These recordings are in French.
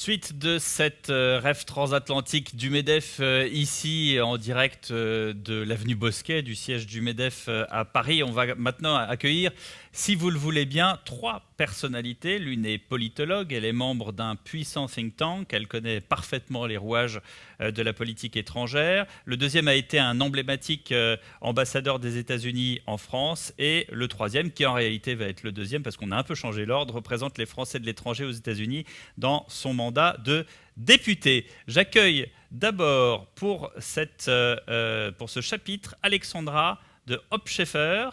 Suite de cette rêve transatlantique du MEDEF ici en direct de l'avenue Bosquet, du siège du MEDEF à Paris, on va maintenant accueillir, si vous le voulez bien, trois personnalités. L'une est politologue, elle est membre d'un puissant think tank, elle connaît parfaitement les rouages de la politique étrangère. Le deuxième a été un emblématique ambassadeur des États-Unis en France. Et le troisième, qui en réalité va être le deuxième, parce qu'on a un peu changé l'ordre, représente les Français de l'étranger aux États-Unis dans son mandat de député. J'accueille d'abord pour ce chapitre Alexandra de Hopscheffer,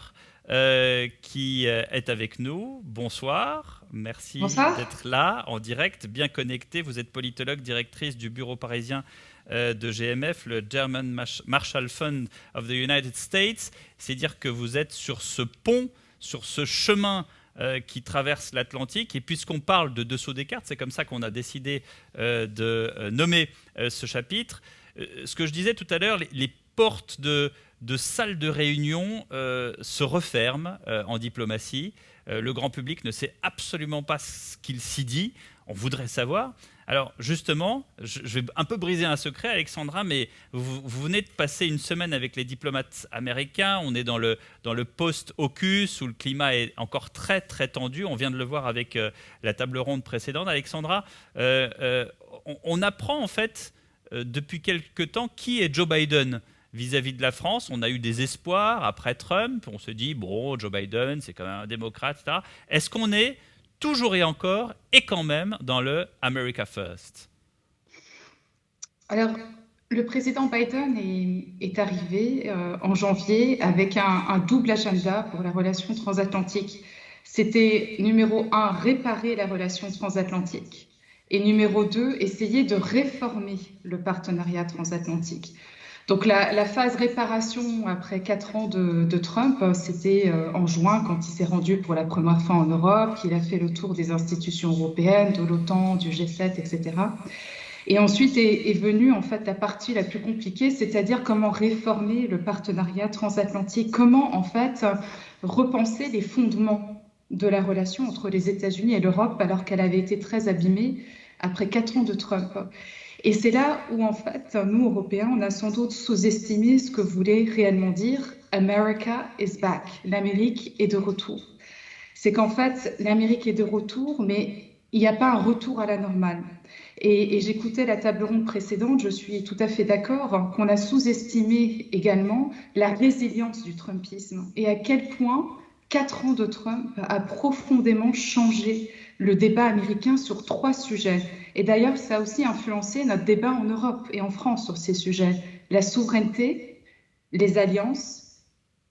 qui est avec nous. Bonsoir, merci d'être là en direct, bien connecté. Vous êtes politologue, directrice du bureau parisien de GMF, le German Marshall Fund of the United States. C'est dire que vous êtes sur ce pont, sur ce chemin qui traverse l'Atlantique. Et puisqu'on parle de dessous des cartes, c'est comme ça qu'on a décidé de nommer ce chapitre. Ce que je disais tout à l'heure, les portes de salles de réunion se referment en diplomatie. Le grand public ne sait absolument pas ce qu'il s'y dit. On voudrait savoir. Alors justement, je vais un peu briser un secret, Alexandra, mais vous venez de passer une semaine avec les diplomates américains. On est dans le post-AUKUS où le climat est encore très très tendu. On vient de le voir avec la table ronde précédente. Alexandra, on apprend en fait depuis quelque temps qui est Joe Biden vis-à-vis de la France. On a eu des espoirs après Trump. On se dit, bon, Joe Biden, c'est quand même un démocrate, etc. Est-ce qu'on est toujours et encore, et quand même, dans le America First? Alors, le président Biden est arrivé en janvier avec un double agenda pour la relation transatlantique. C'était numéro 1, réparer la relation transatlantique, et numéro 2, essayer de réformer le partenariat transatlantique. Donc la phase réparation après 4 ans de Trump, c'était en juin quand il s'est rendu pour la première fois en Europe, qu'il a fait le tour des institutions européennes, de l'OTAN, du G7, etc. Et ensuite est venue en fait la partie la plus compliquée, c'est-à-dire comment réformer le partenariat transatlantique, comment en fait repenser les fondements de la relation entre les États-Unis et l'Europe alors qu'elle avait été très abîmée après 4 ans de Trump. Et c'est là où, en fait, nous, Européens, on a sans doute sous-estimé ce que voulait réellement dire « America is back », l'Amérique est de retour. C'est qu'en fait, l'Amérique est de retour, mais il n'y a pas un retour à la normale. Et j'écoutais la table ronde précédente, je suis tout à fait d'accord qu'on a sous-estimé également la résilience du Trumpisme et à quel point 4 ans de Trump a profondément changé le débat américain sur 3 sujets. Et d'ailleurs, ça a aussi influencé notre débat en Europe et en France sur ces sujets. La souveraineté, les alliances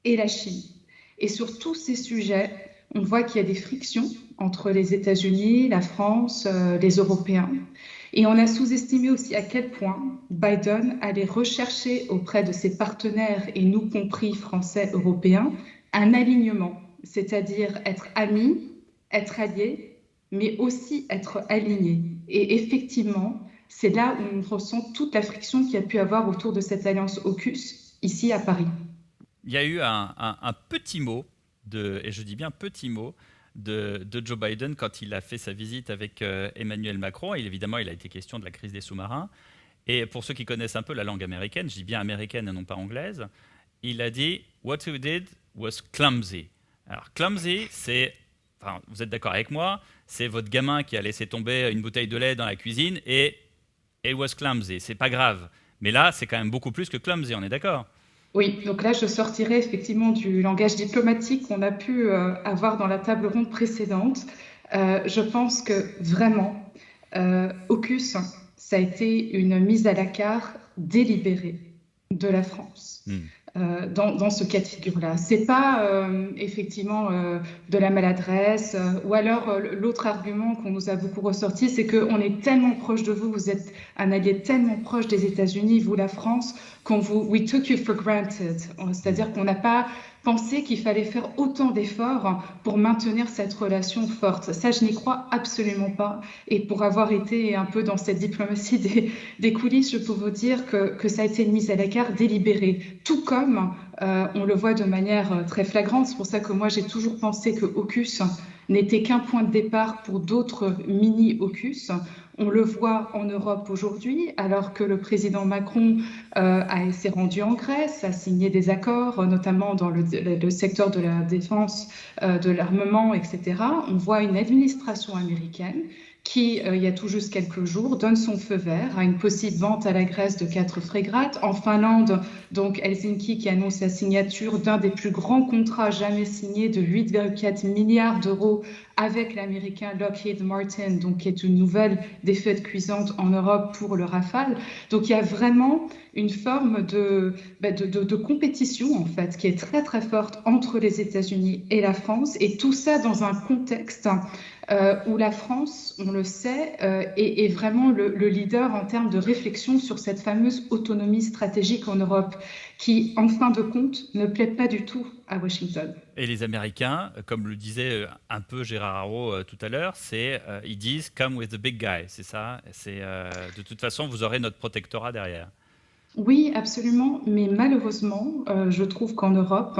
et la Chine. Et sur tous ces sujets, on voit qu'il y a des frictions entre les États-Unis, la France, les Européens. Et on a sous-estimé aussi à quel point Biden allait rechercher auprès de ses partenaires, et nous compris français, européens, un alignement, c'est-à-dire être amis, être alliés, mais aussi être alignés. Et effectivement, c'est là où on ressent toute la friction qu'il y a pu avoir autour de cette alliance AUKUS, ici à Paris. Il y a eu un petit mot, et je dis bien petit mot, de Joe Biden quand il a fait sa visite avec Emmanuel Macron. Et évidemment, il a été question de la crise des sous-marins. Et pour ceux qui connaissent un peu la langue américaine, je dis bien américaine et non pas anglaise, il a dit « What you did was clumsy ». Alors, clumsy, c'est... Enfin, vous êtes d'accord avec moi, c'est votre gamin qui a laissé tomber une bouteille de lait dans la cuisine et it was clumsy. C'est pas grave. Mais là, c'est quand même beaucoup plus que clumsy, on est d'accord? Oui, donc là, je sortirai effectivement du langage diplomatique qu'on a pu avoir dans la table ronde précédente. Je pense que vraiment, AUKUS, ça a été une mise à l'écart délibérée de la France. Dans ce cas de figure-là. Ce n'est pas effectivement de la maladresse ou alors l'autre argument qu'on nous a beaucoup ressorti, c'est qu'on est tellement proche de vous, vous êtes un allié tellement proche des États-Unis, vous la France, we took you for granted. C'est-à-dire qu'on n'a pas pensé qu'il fallait faire autant d'efforts pour maintenir cette relation forte. Ça, je n'y crois absolument pas. Et pour avoir été un peu dans cette diplomatie des coulisses, je peux vous dire que ça a été une mise à l'écart délibérée. Tout comme on le voit de manière très flagrante. C'est pour ça que moi, j'ai toujours pensé que AUKUS n'était qu'un point de départ pour d'autres mini-AUKUS. On le voit en Europe aujourd'hui, alors que le président Macron s'est rendu en Grèce, a signé des accords, notamment dans le secteur de la défense, de l'armement, etc. On voit une administration américaine qui, il y a tout juste quelques jours, donne son feu vert à une possible vente à la Grèce de 4 frégates. En Finlande, donc Helsinki qui annonce la signature d'un des plus grands contrats jamais signés de 8,4 milliards d'euros avec l'américain Lockheed Martin, donc qui est une nouvelle défaite cuisante en Europe pour le Rafale. Donc il y a vraiment une forme de compétition en fait qui est très très forte entre les États-Unis et la France, et tout ça dans un contexte où la France, on le sait, est vraiment le leader en termes de réflexion sur cette fameuse autonomie stratégique en Europe, qui, en fin de compte, ne plaît pas du tout à Washington. Et les Américains, comme le disait un peu Gérard Haro tout à l'heure, ils disent « come with the big guy », c'est ça. De toute façon, vous aurez notre protectorat derrière. Oui, absolument, mais malheureusement, je trouve qu'en Europe,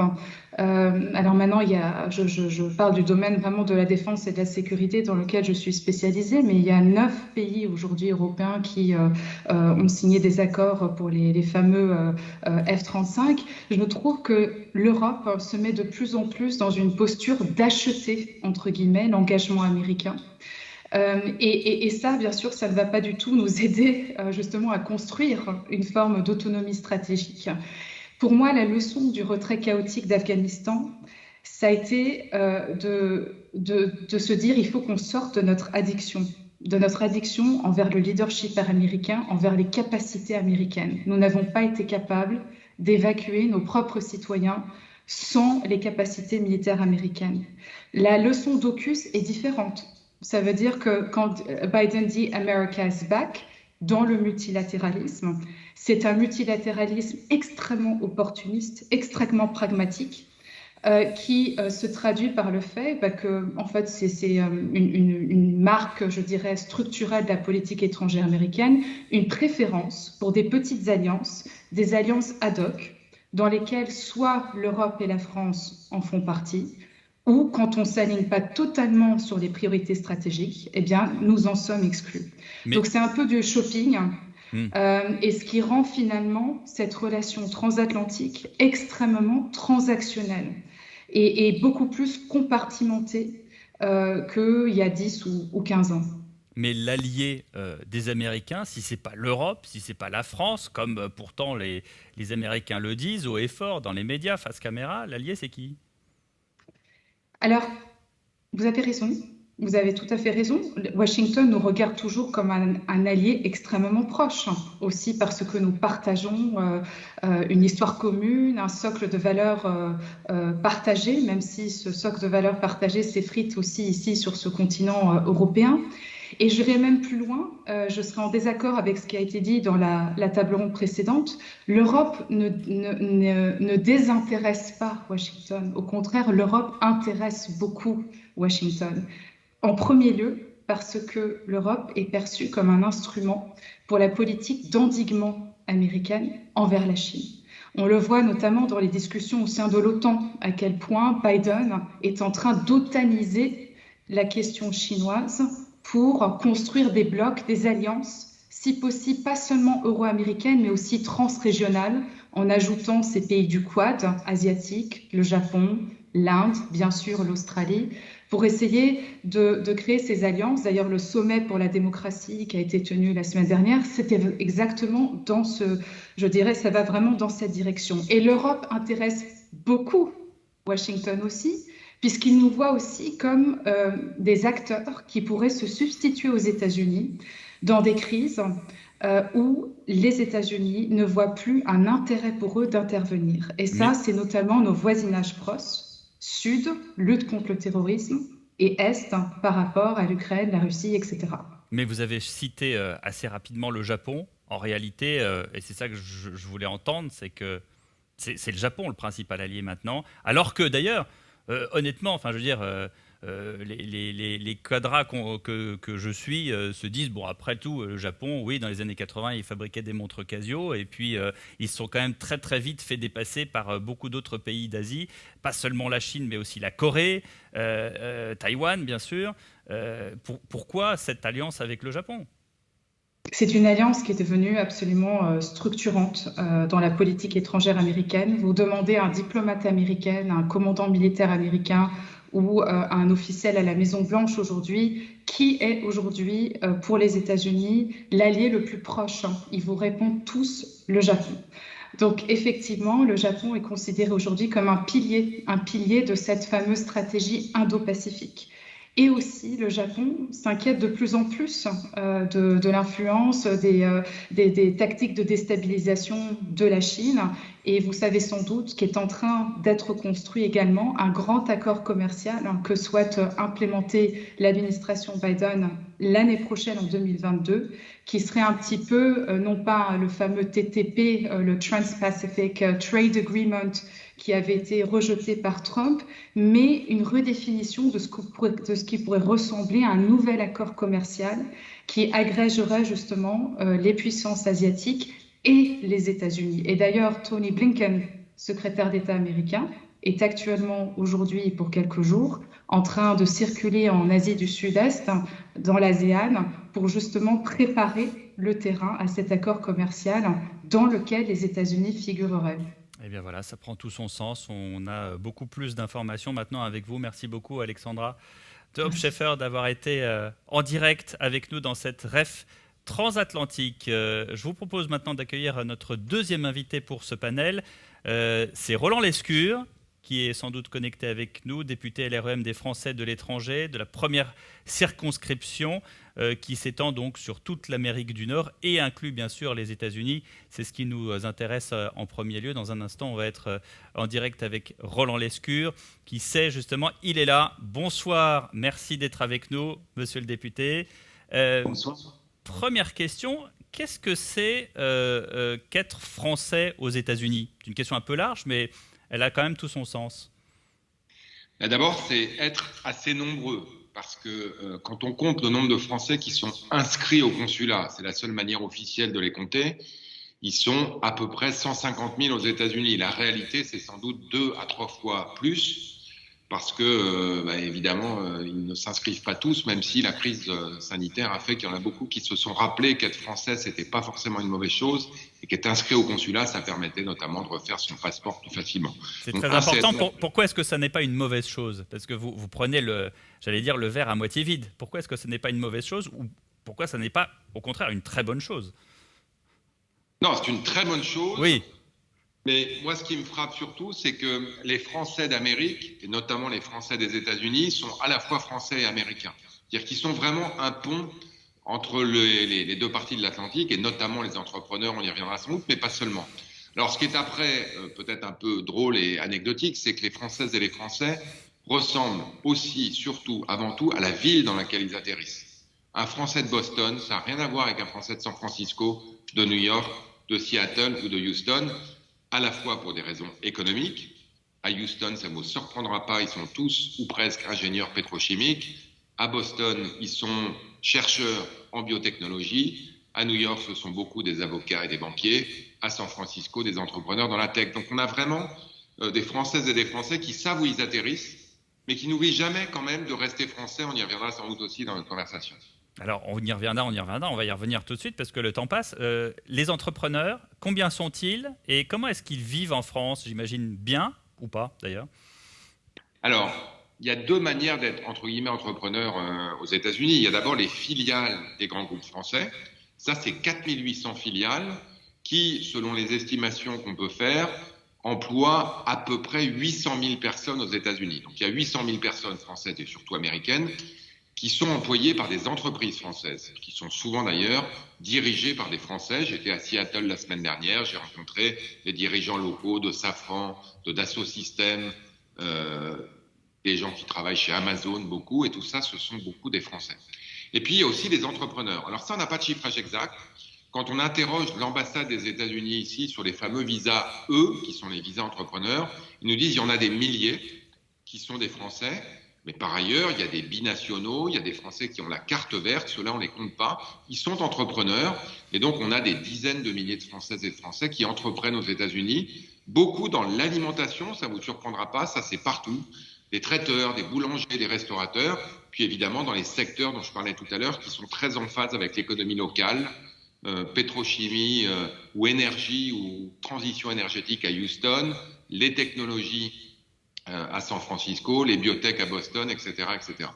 alors maintenant, je parle du domaine vraiment de la défense et de la sécurité dans lequel je suis spécialisée, mais il y a 9 pays aujourd'hui européens qui ont signé des accords pour les fameux F-35. Je trouve que l'Europe se met de plus en plus dans une posture d'acheter, entre guillemets, l'engagement américain. Et ça, bien sûr, ça ne va pas du tout nous aider justement à construire une forme d'autonomie stratégique. Pour moi, la leçon du retrait chaotique d'Afghanistan, ça a été de se dire il faut qu'on sorte de notre addiction envers le leadership américain, envers les capacités américaines. Nous n'avons pas été capables d'évacuer nos propres citoyens sans les capacités militaires américaines. La leçon d'AUKUS est différente. Ça veut dire que quand Biden dit America's back, dans le multilatéralisme, c'est un multilatéralisme extrêmement opportuniste, extrêmement pragmatique, qui se traduit par le fait que, en fait, c'est une marque, je dirais, structurelle de la politique étrangère américaine, une préférence pour des petites alliances, des alliances ad hoc, dans lesquelles soit l'Europe et la France en font partie, ou quand on ne s'aligne pas totalement sur les priorités stratégiques, eh bien, nous en sommes exclus. Donc, c'est un peu du shopping, et ce qui rend finalement cette relation transatlantique extrêmement transactionnelle et beaucoup plus compartimentée qu'il y a 10 ou 15 ans. Mais l'allié des Américains, si ce n'est pas l'Europe, si ce n'est pas la France, comme pourtant les Américains le disent haut et fort dans les médias, face caméra, l'allié, c'est qui ? Alors, vous avez raison, vous avez tout à fait raison. Washington nous regarde toujours comme un allié extrêmement proche, aussi parce que nous partageons une histoire commune, un socle de valeurs partagé, même si ce socle de valeurs partagé s'effrite aussi ici sur ce continent européen. Et je vais même plus loin, je serai en désaccord avec ce qui a été dit dans la table ronde précédente. L'Europe ne désintéresse pas Washington. Au contraire, l'Europe intéresse beaucoup Washington. En premier lieu, parce que l'Europe est perçue comme un instrument pour la politique d'endiguement américaine envers la Chine. On le voit notamment dans les discussions au sein de l'OTAN, à quel point Biden est en train d'otaniser la question chinoise pour construire des blocs, des alliances, si possible pas seulement euro-américaines, mais aussi transrégionales, en ajoutant ces pays du Quad asiatique, le Japon, l'Inde, bien sûr l'Australie, pour essayer de créer ces alliances. D'ailleurs, le sommet pour la démocratie qui a été tenu la semaine dernière, c'était exactement dans je dirais, ça va vraiment dans cette direction. Et l'Europe intéresse beaucoup Washington aussi, puisqu'il nous voit aussi comme des acteurs qui pourraient se substituer aux États-Unis dans des crises où les États-Unis ne voient plus un intérêt pour eux d'intervenir. Et ça, c'est notamment nos voisinages proches, Sud, lutte contre le terrorisme, et Est, par rapport à l'Ukraine, la Russie, etc. Mais vous avez cité assez rapidement le Japon. En réalité, et c'est ça que je voulais entendre, c'est que c'est le Japon le principal allié maintenant, alors que d'ailleurs, honnêtement, enfin, je veux dire, les cadras que je suis se disent, bon, après tout, le Japon, oui, dans les années 80, ils fabriquaient des montres Casio, et puis ils se sont quand même très très vite fait dépasser par beaucoup d'autres pays d'Asie, pas seulement la Chine, mais aussi la Corée, Taïwan, bien sûr. Pourquoi cette alliance avec le Japon? C'est une alliance qui est devenue absolument structurante dans la politique étrangère américaine. Vous demandez à un diplomate américain, à un commandant militaire américain ou à un officiel à la Maison-Blanche aujourd'hui, qui est aujourd'hui pour les États-Unis l'allié le plus proche, hein. Ils vous répondent tous le Japon. Donc effectivement, le Japon est considéré aujourd'hui comme un pilier de cette fameuse stratégie Indo-Pacifique. Et aussi, le Japon s'inquiète de plus en plus de l'influence des tactiques de déstabilisation de la Chine. Et vous savez sans doute qu'est en train d'être construit également un grand accord commercial que souhaite implémenter l'administration Biden l'année prochaine, en 2022, qui serait un petit peu, non pas le fameux TTP, le Trans-Pacific Trade Agreement, qui avait été rejeté par Trump, mais une redéfinition de ce qui pourrait ressembler à un nouvel accord commercial qui agrégerait justement les puissances asiatiques et les États-Unis. Et d'ailleurs, Tony Blinken, secrétaire d'État américain, est actuellement aujourd'hui pour quelques jours en train de circuler en Asie du Sud-Est, dans l'ASEAN, pour justement préparer le terrain à cet accord commercial dans lequel les États-Unis figureraient. Eh bien voilà, ça prend tout son sens. On a beaucoup plus d'informations maintenant avec vous. Merci beaucoup, Alexandra Hopscheffer, d'avoir été en direct avec nous dans cette REF transatlantique. Je vous propose maintenant d'accueillir notre deuxième invité pour ce panel. C'est Roland Lescure, qui est sans doute connecté avec nous, député LREM des Français de l'étranger, de la première circonscription qui s'étend donc sur toute l'Amérique du Nord et inclut bien sûr les États-Unis. C'est ce qui nous intéresse en premier lieu. Dans un instant, on va être en direct avec Roland Lescure, qui sait justement, il est là. Bonsoir, merci d'être avec nous, monsieur le député. Bonsoir. Première question, qu'est-ce que c'est qu'être français aux États-Unis? C'est une question un peu large, mais elle a quand même tout son sens. D'abord, c'est être assez nombreux, parce que quand on compte le nombre de Français qui sont inscrits au consulat, c'est la seule manière officielle de les compter, ils sont à peu près 150 000 aux États-Unis. La réalité, c'est sans doute 2 à 3 fois plus, parce que, évidemment, ils ne s'inscrivent pas tous, même si la crise sanitaire a fait qu'il y en a beaucoup qui se sont rappelés qu'être français, c'était pas forcément une mauvaise chose, et qu'être inscrit au consulat, ça permettait notamment de refaire son passeport plus facilement. C'est très important. Pourquoi est-ce que ça n'est pas une mauvaise chose? Parce que vous prenez le verre à moitié vide. Pourquoi est-ce que ce n'est pas une mauvaise chose, ou pourquoi ça n'est pas, au contraire, une très bonne chose? Non, c'est une très bonne chose. Oui. Mais moi, ce qui me frappe surtout, c'est que les Français d'Amérique, et notamment les Français des États-Unis, sont à la fois français et américains. C'est-à-dire qu'ils sont vraiment un pont entre les deux parties de l'Atlantique, et notamment les entrepreneurs, on y reviendra sans doute, mais pas seulement. Alors, ce qui est après peut-être un peu drôle et anecdotique, c'est que les Françaises et les Français ressemblent aussi, surtout, avant tout, à la ville dans laquelle ils atterrissent. Un Français de Boston, ça n'a rien à voir avec un Français de San Francisco, de New York, de Seattle ou de Houston, à la fois pour des raisons économiques. À Houston, ça ne vous surprendra pas, ils sont tous ou presque ingénieurs pétrochimiques. À Boston, ils sont chercheurs en biotechnologie. À New York, ce sont beaucoup des avocats et des banquiers. À San Francisco, des entrepreneurs dans la tech. Donc on a vraiment des Françaises et des Français qui savent où ils atterrissent, mais qui n'oublient jamais quand même de rester français. On y reviendra sans doute aussi dans notre conversation. Alors, on y reviendra, on va y revenir tout de suite parce que le temps passe. Les entrepreneurs, combien sont-ils et comment est-ce qu'ils vivent en France? J'imagine bien ou pas d'ailleurs. Alors, il y a 2 manières d'être entre guillemets entrepreneur aux États-Unis. Il y a d'abord les filiales des grands groupes français. Ça, c'est 4800 filiales qui, selon les estimations qu'on peut faire, emploient à peu près 800 000 personnes aux États-Unis. Donc, il y a 800 000 personnes françaises et surtout américaines qui sont employés par des entreprises françaises, qui sont souvent d'ailleurs dirigées par des Français. J'étais à Seattle la semaine dernière, j'ai rencontré les dirigeants locaux de Safran, de Dassault Systèmes, des gens qui travaillent chez Amazon beaucoup, et tout ça, ce sont beaucoup des Français. Et puis, il y a aussi des entrepreneurs. Alors ça, on n'a pas de chiffrage exact. Quand on interroge l'ambassade des États-Unis ici sur les fameux visas E, qui sont les visas entrepreneurs, ils nous disent qu'il y en a des milliers qui sont des Français. Mais par ailleurs, il y a des binationaux, il y a des Français qui ont la carte verte, ceux-là, on ne les compte pas. Ils sont entrepreneurs. Et donc, on a des dizaines de milliers de Françaises et de Français qui entreprennent aux États-Unis. Beaucoup dans l'alimentation, ça ne vous surprendra pas, ça c'est partout. Des traiteurs, des boulangers, des restaurateurs. Puis évidemment, dans les secteurs dont je parlais tout à l'heure, qui sont très en phase avec l'économie locale, pétrochimie ou énergie ou transition énergétique à Houston, les technologies à San Francisco, les biotech à Boston, etc., etc.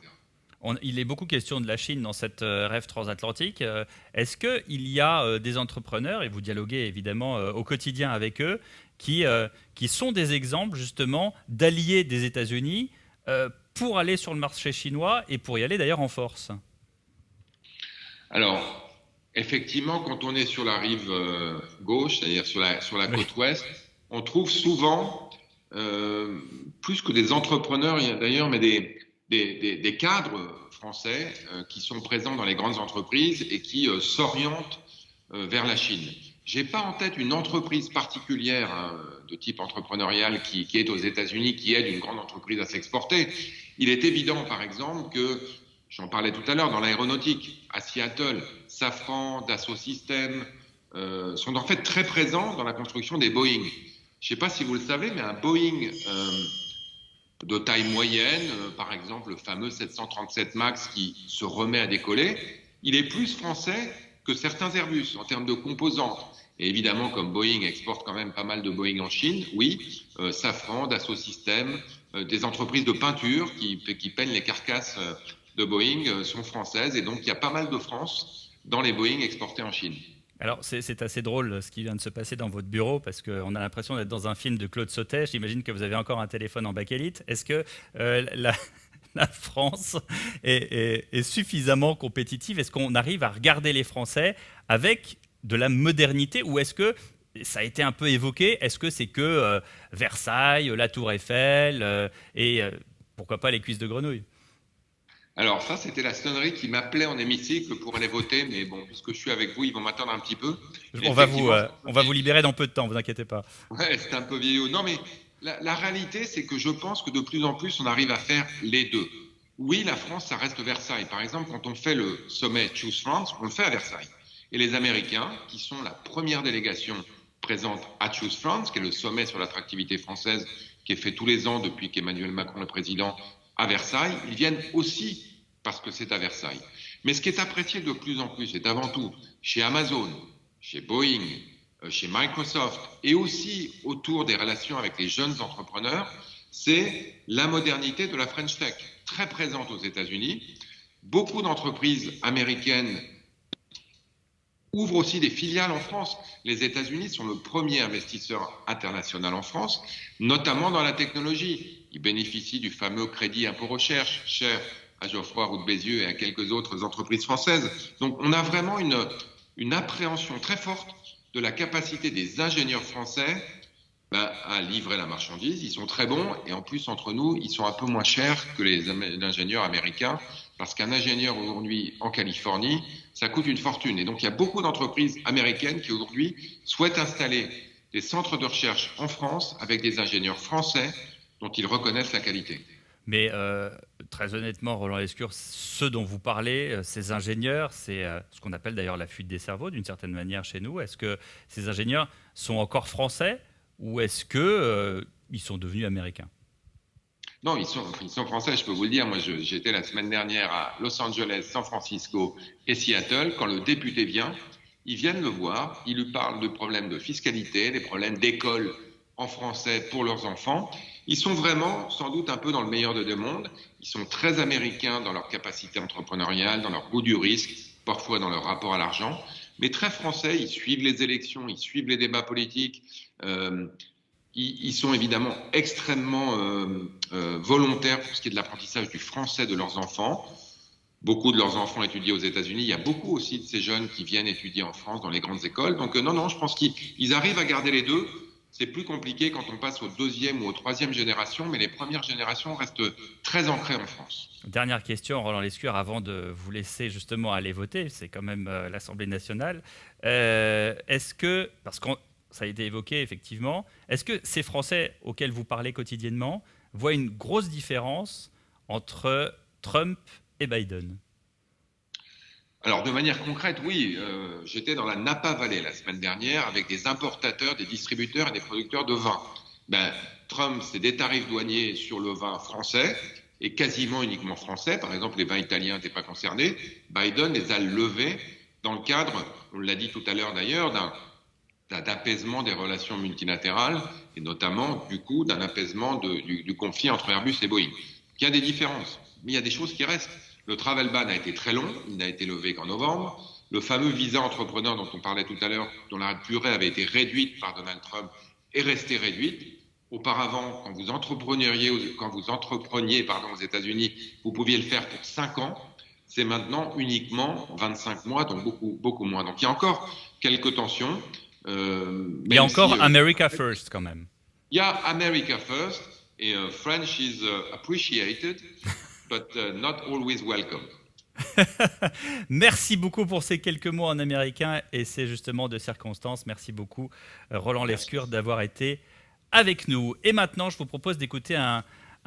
Il est beaucoup question de la Chine dans cette rêve transatlantique. Est-ce qu'il y a des entrepreneurs, et vous dialoguez évidemment au quotidien avec eux, qui sont des exemples justement d'alliés des États-Unis pour aller sur le marché chinois et pour y aller d'ailleurs en force? Alors, effectivement, quand on est sur la rive gauche, c'est-à-dire sur la côte ouest, on trouve souvent, plus que des entrepreneurs d'ailleurs, mais des cadres français qui sont présents dans les grandes entreprises et qui s'orientent vers la Chine. J'ai pas en tête une entreprise particulière de type entrepreneurial qui est aux États-Unis, qui aide une grande entreprise à s'exporter. Il est évident, par exemple, que j'en parlais tout à l'heure dans l'aéronautique, à Seattle, Safran, Dassault Systèmes sont en fait très présents dans la construction des Boeing. Je ne sais pas si vous le savez, mais un Boeing de taille moyenne, par exemple le fameux 737 MAX qui se remet à décoller, il est plus français que certains Airbus en termes de composantes. Et évidemment, comme Boeing exporte quand même pas mal de Boeing en Chine, oui, Safran, Dassault Systèmes, des entreprises de peinture qui peignent les carcasses de Boeing sont françaises. Et donc, il y a pas mal de France dans les Boeing exportés en Chine. Alors, c'est assez drôle ce qui vient de se passer dans votre bureau parce qu'on a l'impression d'être dans un film de Claude Sautet. J'imagine que vous avez encore un téléphone en bakélite. Est-ce que la France est suffisamment compétitive? Est-ce qu'on arrive à regarder les Français avec de la modernité ou est-ce que ça a été un peu évoqué? Est-ce que c'est que Versailles, la Tour Eiffel et pourquoi pas les cuisses de grenouille? Alors ça, c'était la sonnerie qui m'appelait en hémicycle pour aller voter, mais bon, puisque je suis avec vous, ils vont m'attendre un petit peu. On va vous libérer dans peu de temps, vous inquiétez pas. Ouais, c'est un peu vieillot. Non, mais la réalité, c'est que je pense que de plus en plus, on arrive à faire les deux. Oui, la France, ça reste Versailles. Par exemple, quand on fait le sommet Choose France, on le fait à Versailles. Et les Américains, qui sont la première délégation présente à Choose France, qui est le sommet sur l'attractivité française, qui est fait tous les ans depuis qu'Emmanuel Macron, le président, à Versailles, ils viennent aussi parce que c'est à Versailles. Mais ce qui est apprécié de plus en plus, c'est avant tout chez Amazon, chez Boeing, chez Microsoft et aussi autour des relations avec les jeunes entrepreneurs, c'est la modernité de la French Tech, très présente aux États-Unis. Beaucoup d'entreprises américaines ouvrent aussi des filiales en France. Les États-Unis sont le premier investisseur international en France, notamment dans la technologie. Ils bénéficient du fameux crédit impôt recherche, cher à Geoffroy Roux de Bézieux et à quelques autres entreprises françaises. Donc on a vraiment une appréhension très forte de la capacité des ingénieurs français à livrer la marchandise. Ils sont très bons et en plus, entre nous, ils sont un peu moins chers que les ingénieurs américains parce qu'un ingénieur aujourd'hui en Californie, ça coûte une fortune. Et donc, il y a beaucoup d'entreprises américaines qui aujourd'hui souhaitent installer des centres de recherche en France avec des ingénieurs français dont ils reconnaissent la qualité. Mais très honnêtement, Roland Lescure, ceux dont vous parlez, ces ingénieurs, c'est ce qu'on appelle d'ailleurs la fuite des cerveaux d'une certaine manière chez nous. Est-ce que ces ingénieurs sont encore français ou est-ce qu'ils sont devenus américains? Non, ils sont français, je peux vous le dire. Moi, j'étais la semaine dernière à Los Angeles, San Francisco et Seattle. Quand le député vient, ils viennent le voir, ils lui parlent de problèmes de fiscalité, des problèmes d'école en français pour leurs enfants. Ils sont vraiment, sans doute, un peu dans le meilleur des deux mondes. Ils sont très américains dans leur capacité entrepreneuriale, dans leur goût du risque, parfois dans leur rapport à l'argent, mais très français. Ils suivent les élections, ils suivent les débats politiques. Ils sont évidemment extrêmement volontaires pour ce qui est de l'apprentissage du français de leurs enfants. Beaucoup de leurs enfants étudient aux États-Unis. Il y a beaucoup aussi de ces jeunes qui viennent étudier en France dans les grandes écoles. Donc non, je pense qu'ils arrivent à garder les deux. C'est plus compliqué quand on passe aux deuxième ou aux troisième générations, mais les premières générations restent très ancrées en France. Dernière question, Roland Lescure, avant de vous laisser justement aller voter, c'est quand même l'Assemblée nationale. Est-ce que, parce que ça a été évoqué effectivement, est-ce que ces Français auxquels vous parlez quotidiennement voient une grosse différence entre Trump et Biden? Alors, de manière concrète, oui, j'étais dans la Napa Valley la semaine dernière avec des importateurs, des distributeurs et des producteurs de vin. Ben, Trump, c'est des tarifs douaniers sur le vin français et quasiment uniquement français. Par exemple, les vins italiens n'étaient pas concernés. Biden les a levés dans le cadre, on l'a dit tout à l'heure d'ailleurs, d'apaisement des relations multilatérales et notamment, du coup, d'un apaisement du conflit entre Airbus et Boeing. Il y a des différences, mais il y a des choses qui restent. Le travel ban a été très long, il n'a été levé qu'en novembre. Le fameux visa entrepreneur dont on parlait tout à l'heure, dont la durée avait été réduite par Donald Trump, est restée réduite. Auparavant, quand vous entrepreniez aux États-Unis, vous pouviez le faire pour 5 ans. C'est maintenant uniquement 25 mois, donc beaucoup moins. Donc il y a encore quelques tensions. Il y a encore America First quand même. Il y a America First et French is appreciated, but not always welcome. Merci beaucoup pour ces quelques mots en américain et c'est justement de circonstance. Merci beaucoup Roland Lescure d'avoir été avec nous. Et maintenant, je vous propose d'écouter un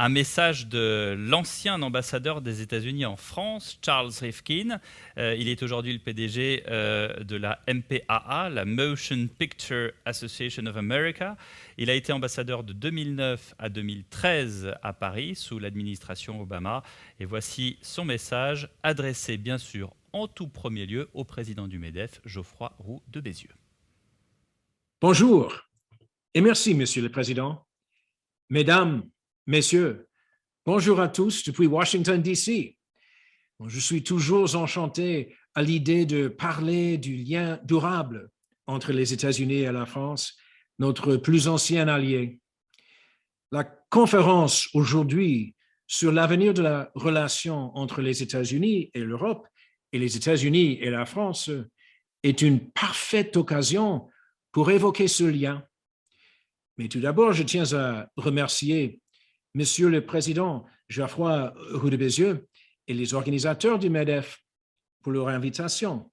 message de l'ancien ambassadeur des États-Unis en France, Charles Rifkin. Il est aujourd'hui le PDG de la MPAA, la Motion Picture Association of America. Il a été ambassadeur de 2009 à 2013 à Paris sous l'administration Obama. Et voici son message adressé bien sûr en tout premier lieu au président du MEDEF, Geoffroy Roux de Bézieux. Bonjour et merci, Monsieur le Président. Mesdames, Messieurs, bonjour à tous depuis Washington, D.C. Je suis toujours enchanté à l'idée de parler du lien durable entre les États-Unis et la France, notre plus ancien allié. La conférence aujourd'hui sur l'avenir de la relation entre les États-Unis et l'Europe et les États-Unis et la France est une parfaite occasion pour évoquer ce lien. Mais tout d'abord, je tiens à remercier Monsieur le Président Geoffroy Roux de Bézieux et les organisateurs du MEDEF pour leur invitation.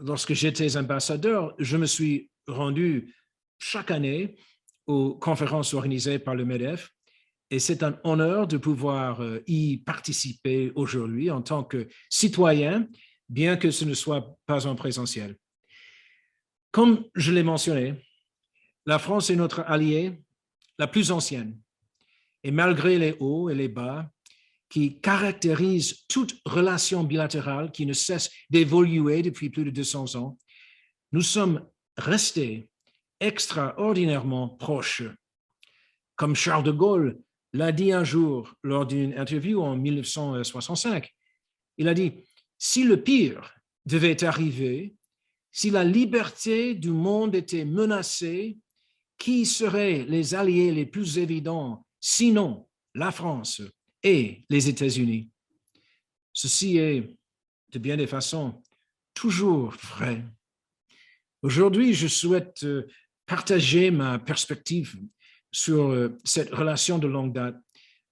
Lorsque j'étais ambassadeur, je me suis rendu chaque année aux conférences organisées par le MEDEF et c'est un honneur de pouvoir y participer aujourd'hui en tant que citoyen, bien que ce ne soit pas en présentiel. Comme je l'ai mentionné, la France est notre allié la plus ancienne. Et malgré les hauts et les bas qui caractérisent toute relation bilatérale qui ne cesse d'évoluer depuis plus de 200 ans, nous sommes restés extraordinairement proches. Comme Charles de Gaulle l'a dit un jour lors d'une interview en 1965, il a dit « Si le pire devait arriver, si la liberté du monde était menacée, qui seraient les alliés les plus évidents sinon la France et les États-Unis? » Ceci est, de bien des façons, toujours vrai. Aujourd'hui, je souhaite partager ma perspective sur cette relation de longue date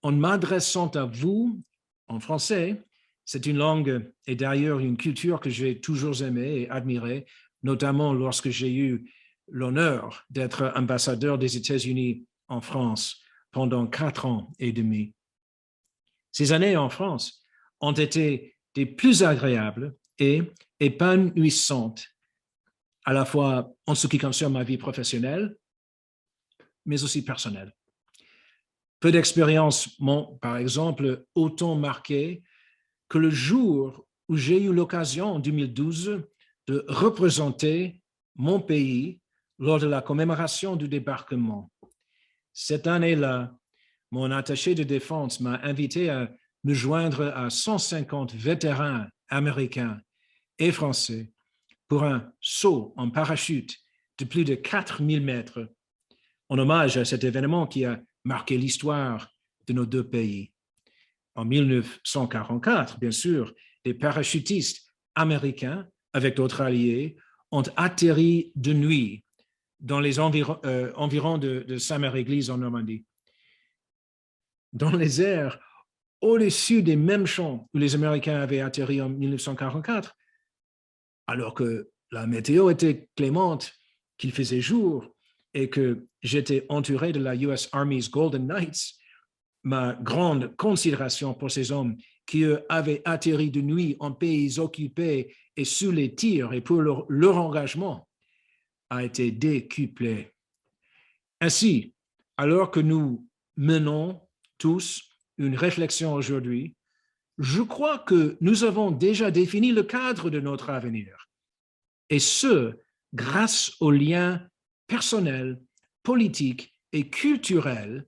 en m'adressant à vous en français. C'est une langue et d'ailleurs une culture que j'ai toujours aimée et admirée, notamment lorsque j'ai eu l'honneur d'être ambassadeur des États-Unis en France pendant 4 ans et demi. Ces années en France ont été des plus agréables et épanouissantes, à la fois en ce qui concerne ma vie professionnelle, mais aussi personnelle. Peu d'expériences m'ont, par exemple, autant marqué que le jour où j'ai eu l'occasion, en 2012, de représenter mon pays lors de la commémoration du débarquement. Cette année-là, mon attaché de défense m'a invité à me joindre à 150 vétérans américains et français pour un saut en parachute de plus de 4000 mètres, en hommage à cet événement qui a marqué l'histoire de nos deux pays. En 1944, bien sûr, des parachutistes américains, avec d'autres alliés, ont atterri de nuit dans les environs de Saint-Mère-Église en Normandie. Dans les airs, au-dessus des mêmes champs où les Américains avaient atterri en 1944, alors que la météo était clémente, qu'il faisait jour et que j'étais entouré de la US Army's Golden Knights, ma grande considération pour ces hommes qui avaient atterri de nuit en pays occupés et sous les tirs et pour leur engagement a été décuplé. Ainsi, alors que nous menons tous une réflexion aujourd'hui, je crois que nous avons déjà défini le cadre de notre avenir, et ce, grâce aux liens personnels, politiques et culturels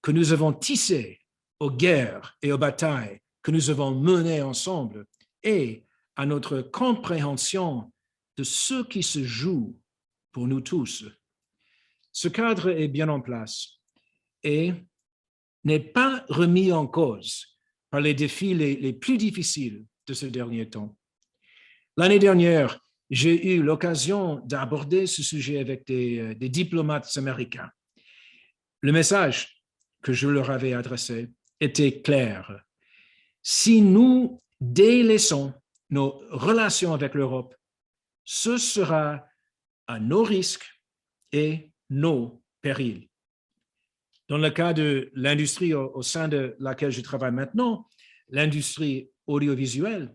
que nous avons tissés aux guerres et aux batailles que nous avons menées ensemble et à notre compréhension de ce qui se joue pour nous tous. Ce cadre est bien en place et n'est pas remis en cause par les défis les plus difficiles de ce dernier temps. L'année dernière, j'ai eu l'occasion d'aborder ce sujet avec des diplomates américains. Le message que je leur avais adressé était clair. Si nous délaissons nos relations avec l'Europe, ce sera à nos risques et nos périls. Dans le cas de l'industrie au sein de laquelle je travaille maintenant, l'industrie audiovisuelle,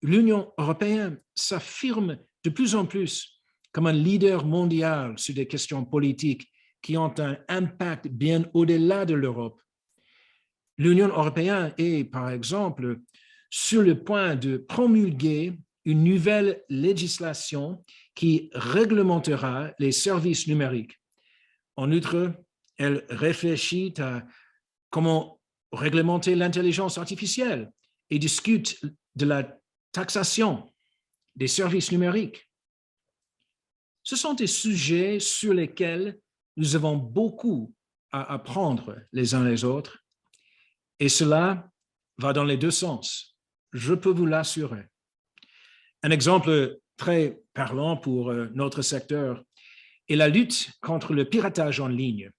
l'Union européenne s'affirme de plus en plus comme un leader mondial sur des questions politiques qui ont un impact bien au-delà de l'Europe. L'Union européenne est, par exemple, sur le point de promulguer une nouvelle législation qui réglementera les services numériques. En outre, elle réfléchit à comment réglementer l'intelligence artificielle et discute de la taxation des services numériques. Ce sont des sujets sur lesquels nous avons beaucoup à apprendre les uns les autres et cela va dans les deux sens, je peux vous l'assurer. Un exemple très parlant pour notre secteur est la lutte contre le piratage en ligne.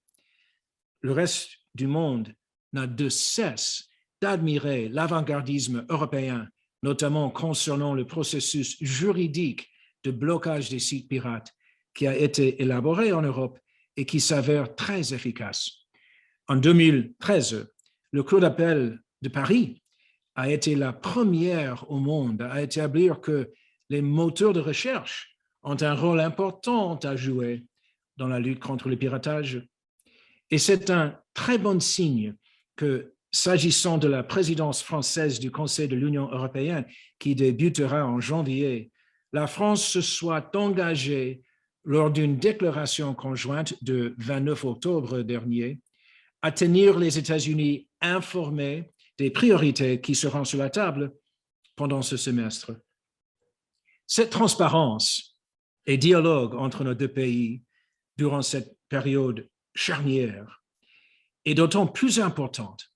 Le reste du monde n'a de cesse d'admirer l'avant-gardisme européen, notamment concernant le processus juridique de blocage des sites pirates qui a été élaboré en Europe et qui s'avère très efficace. En 2013, le Cour d'appel de Paris a été la première au monde à établir que les moteurs de recherche ont un rôle important à jouer dans la lutte contre le piratage. Et c'est un très bon signe que, s'agissant de la présidence française du Conseil de l'Union européenne qui débutera en janvier, la France se soit engagée lors d'une déclaration conjointe de 29 octobre dernier à tenir les États-Unis informés des priorités qui seront sur la table pendant ce semestre. Cette transparence et dialogue entre nos deux pays durant cette période charnière est d'autant plus importante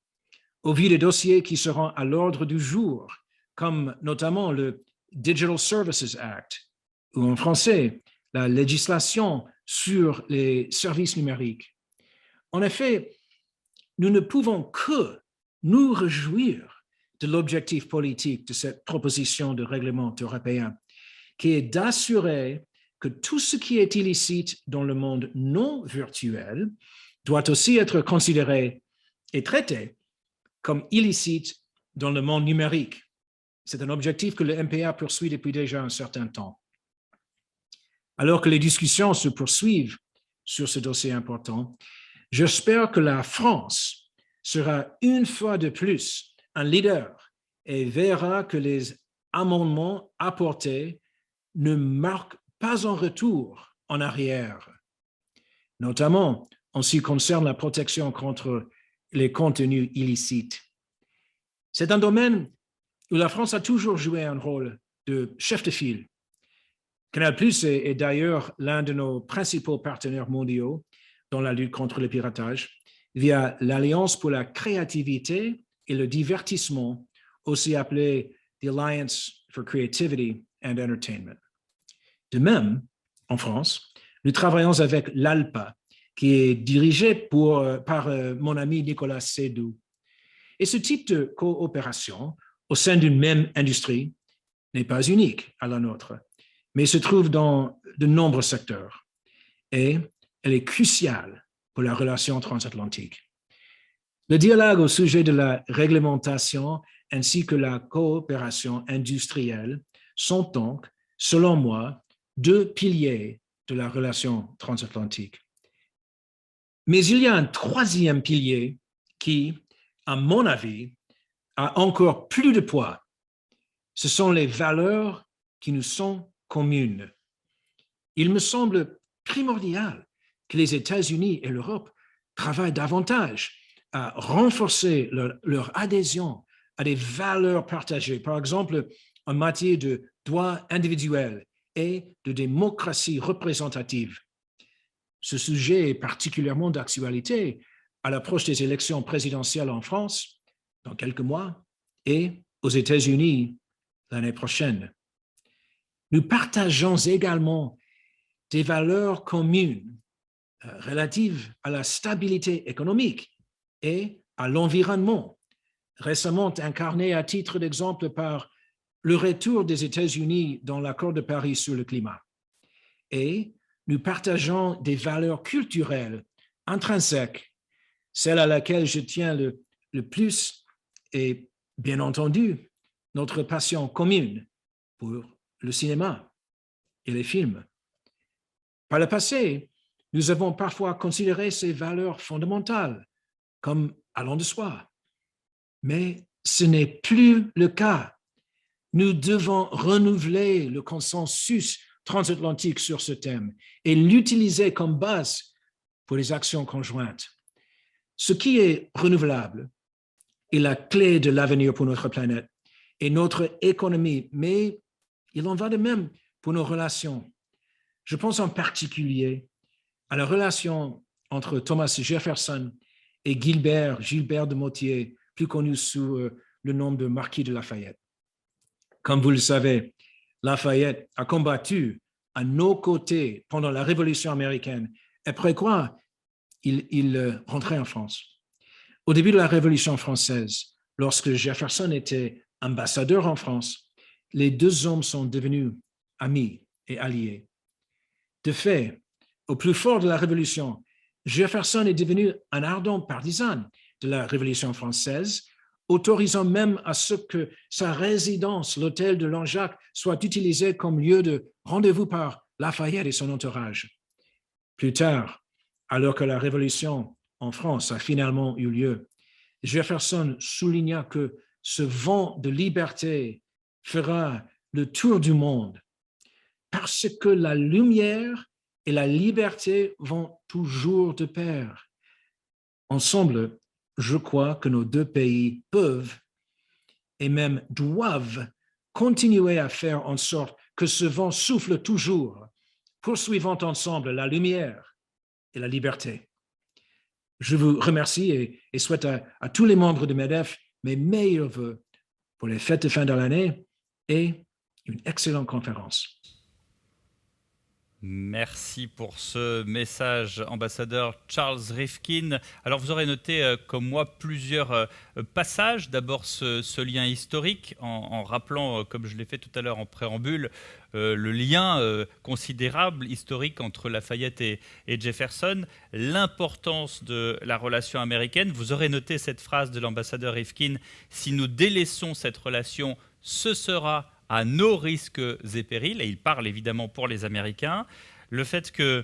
au vu des dossiers qui seront à l'ordre du jour, comme notamment le Digital Services Act, ou en français, la législation sur les services numériques. En effet, nous ne pouvons que nous réjouir de l'objectif politique de cette proposition de règlement européen, qui est d'assurer que tout ce qui est illicite dans le monde non virtuel doit aussi être considéré et traité comme illicite dans le monde numérique. C'est un objectif que le MPA poursuit depuis déjà un certain temps. Alors que les discussions se poursuivent sur ce dossier important, j'espère que la France sera une fois de plus un leader et verra que les amendements apportés ne marquent pas un retour en arrière, notamment en ce qui concerne la protection contre les contenus illicites. C'est un domaine où la France a toujours joué un rôle de chef de file. Canal+ est d'ailleurs l'un de nos principaux partenaires mondiaux dans la lutte contre le piratage via l'Alliance pour la créativité et le divertissement, aussi appelée The Alliance for Creativity and Entertainment. De même, en France, nous travaillons avec l'ALPA, qui est dirigé par mon ami Nicolas Seydoux. Et ce type de coopération au sein d'une même industrie n'est pas unique à la nôtre, mais se trouve dans de nombreux secteurs. Et elle est cruciale pour la relation transatlantique. Le dialogue au sujet de la réglementation ainsi que la coopération industrielle sont donc, selon moi, deux piliers de la relation transatlantique. Mais il y a un troisième pilier qui, à mon avis, a encore plus de poids. Ce sont les valeurs qui nous sont communes. Il me semble primordial que les États-Unis et l'Europe travaillent davantage à renforcer leur adhésion à des valeurs partagées, par exemple en matière de droits individuels et de démocratie représentative. Ce sujet est particulièrement d'actualité à l'approche des élections présidentielles en France dans quelques mois et aux États-Unis l'année prochaine. Nous partageons également des valeurs communes relatives à la stabilité économique et à l'environnement, récemment incarnées à titre d'exemple par le retour des États-Unis dans l'accord de Paris sur le climat. Et nous partageons des valeurs culturelles intrinsèques, celle à laquelle je tiens le plus est, bien entendu, notre passion commune pour le cinéma et les films. Par le passé, nous avons parfois considéré ces valeurs fondamentales comme allant de soi, mais ce n'est plus le cas. Nous devons renouveler le consensus transatlantique sur ce thème et l'utiliser comme base pour les actions conjointes. Ce qui est renouvelable est la clé de l'avenir pour notre planète et notre économie, mais il en va de même pour nos relations. Je pense en particulier à la relation entre Thomas Jefferson et Gilbert de Motier, plus connu sous le nom de Marquis de Lafayette. Comme vous le savez, Lafayette a combattu à nos côtés pendant la Révolution américaine, après quoi il rentrait en France. Au début de la Révolution française, lorsque Jefferson était ambassadeur en France, les deux hommes sont devenus amis et alliés. De fait, au plus fort de la Révolution, Jefferson est devenu un ardent partisan de la Révolution française, autorisant même à ce que sa résidence, l'hôtel de Langeac, soit utilisée comme lieu de rendez-vous par Lafayette et son entourage. Plus tard, alors que la Révolution en France a finalement eu lieu, Jefferson souligna que ce vent de liberté fera le tour du monde parce que la lumière et la liberté vont toujours de pair. Ensemble, je crois que nos deux pays peuvent et même doivent continuer à faire en sorte que ce vent souffle toujours, poursuivant ensemble la lumière et la liberté. Je vous remercie et souhaite à tous les membres de MEDEF mes meilleurs vœux pour les fêtes de fin de l'année et une excellente conférence. Merci pour ce message, ambassadeur Charles Rifkin. Alors vous aurez noté, comme moi, plusieurs passages. D'abord ce lien historique, en rappelant, comme je l'ai fait tout à l'heure en préambule, le lien considérable historique entre Lafayette et Jefferson, l'importance de la relation américaine. Vous aurez noté cette phrase de l'ambassadeur Rifkin: si nous délaissons cette relation, ce sera à nos risques et périls, et il parle évidemment pour les Américains. Le fait que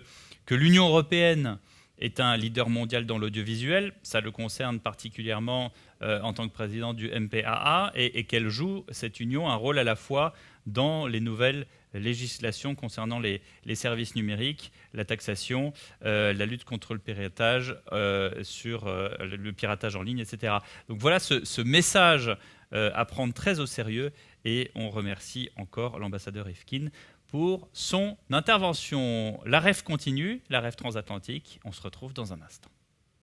l'Union européenne est un leader mondial dans l'audiovisuel, ça le concerne particulièrement en tant que président du MPAA, et qu'elle joue, cette union, un rôle à la fois dans les nouvelles législations concernant les services numériques, la taxation, la lutte contre le piratage, sur le piratage en ligne, etc. Donc voilà ce message à prendre très au sérieux, et on remercie encore l'ambassadeur Rifkin pour son intervention. La REF continue, la REF transatlantique. On se retrouve dans un instant.